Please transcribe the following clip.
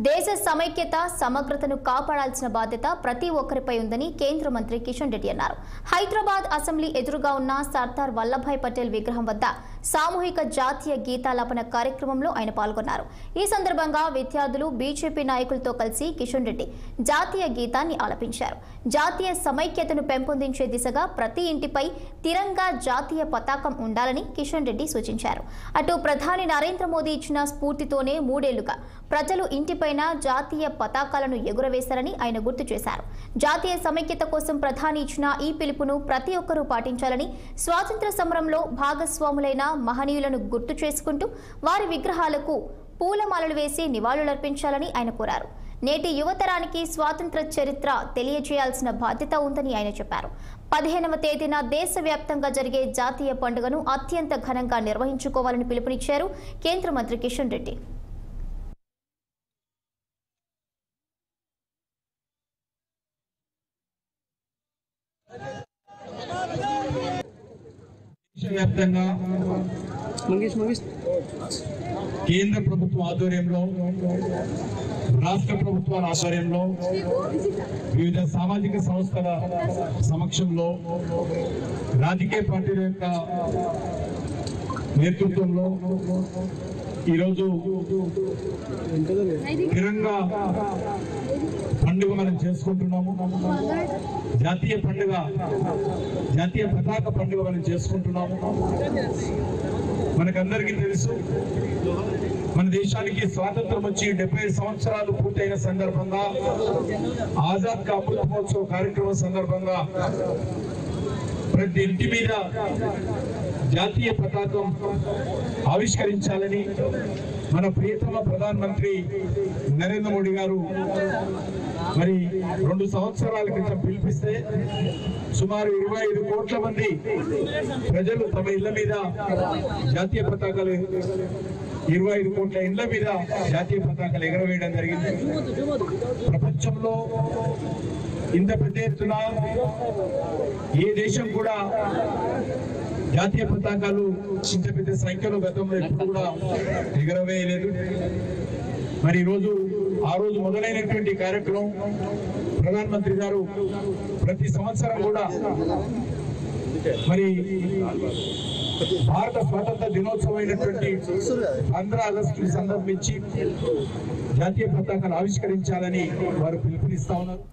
దేశ సమైక్యత సమగ్రతను కాపాడాల్సిన బాధ్యత ప్రతి ఒక్కరిపై ఉందని కేంద్ర మంత్రి కిషన్ రెడ్డి అన్నారు. హైదరాబాద్ అసెంబ్లీ ఎదురుగా ఉన్న సర్దార్ వల్లభాయ్ పటేల్ విగ్రహం వద్ద సామూహిక జాతీయ గీతాలాపన కార్యక్రమంలో ఆయన పాల్గొన్నారు. ఈ సందర్భంగా విద్యార్థులు బీజేపీ నాయకులతో కలిసి కిషన్ రెడ్డి జాతీయ గీతాన్ని ఆలపించారు. జాతీయ సమైక్యతను పెంపొందించే దిశగా ప్రతి ఇంటిపై తిరంగా జాతీయ పతాకం ఉండాలని కిషన్ రెడ్డి సూచించారు. అటు ప్రధాని నరేంద్ర మోదీ ఇచ్చిన స్ఫూర్తితోనే 3 ఏళ్లుగా ప్రజలు ఇంటిపైన జాతీయ పతాకాలను ఎగురవేశారని ఆయన గుర్తు చేశారు. జాతీయ సమైక్యత కోసం ప్రధాని ఇచ్చిన ఈ పిలుపును ప్రతి ఒక్కరూ పాటించాలని, స్వాతంత్ర్య సమరంలో భాగస్వాములైన మహనీయులను గుర్తు చేసుకుంటూ వారి విగ్రహాలకు పూలమాలలు వేసి నివాళులర్పించాలని ఆయన కోరారు. నేటి యువతరానికి స్వాతంత్ర చరిత్ర తెలియజేయాల్సిన బాధ్యత ఉందని ఆయన చెప్పారు. 15వ తేదీన దేశవ్యాప్తంగా జరిగే జాతీయ పండుగను అత్యంత ఘనంగా నిర్వహించుకోవాలని పిలుపునిచ్చారు కేంద్ర మంత్రి కిషన్ రెడ్డి. దేశవ్యాప్తంగా కేంద్ర ప్రభుత్వం ఆధ్వర్యంలో, రాష్ట్ర ప్రభుత్వాల ఆధ్వర్యంలో, వివిధ సామాజిక సంస్థల సమక్షంలో, రాజకీయ పార్టీల యొక్క నేతృత్వంలో ఈరోజు తిరంగా పండుగ మనం చేసుకుంటున్నాము. జాతీయ పండుగ, జాతీయ పతాక పండుగ మనం చేసుకుంటున్నాము. మనకందరికీ తెలుసు, మన దేశానికి స్వాతంత్రం వచ్చి 70 సంవత్సరాలు పూర్తయిన సందర్భంగా, ఆజాద్ కా అమృత్ మహోత్సవ్ కార్యక్రమం సందర్భంగా ప్రతి ఇంటి మీద జాతీయ పతాకం ఆవిష్కరించాలని మన ప్రియతమ ప్రధానమంత్రి నరేంద్ర మోడీ గారు మరి 2 సంవత్సరాల క్రితం పిలిపిస్తే సుమారు 25 కోట్ల మంది ప్రజలు తమ ఇళ్ల మీద జాతీయ పతాకాలు, 25 కోట్ల ఇళ్ల మీద జాతీయ పతాకాలు ఎగరవేయడం జరిగింది. ప్రపంచంలో ఇంత పెద్ద ఎత్తున ఏ దేశం కూడా జాతీయ పతాకాలు ఇంత పెద్ద సంఖ్యలో గతంలో ఎప్పుడు కూడా ఎగరవేయలేదు. మరి ఈరోజు ఆ రోజు మొదలైనటువంటి కార్యక్రమం ప్రధానమంత్రి గారు ప్రతి సంవత్సరం కూడా మరి భారత స్వాతంత్ర దినోత్సవం అయినటువంటి 15 ఆగస్టుని సందర్భించి జాతీయ పతాకాలు ఆవిష్కరించాలని వారు పిలుపునిస్తా ఉన్నారు.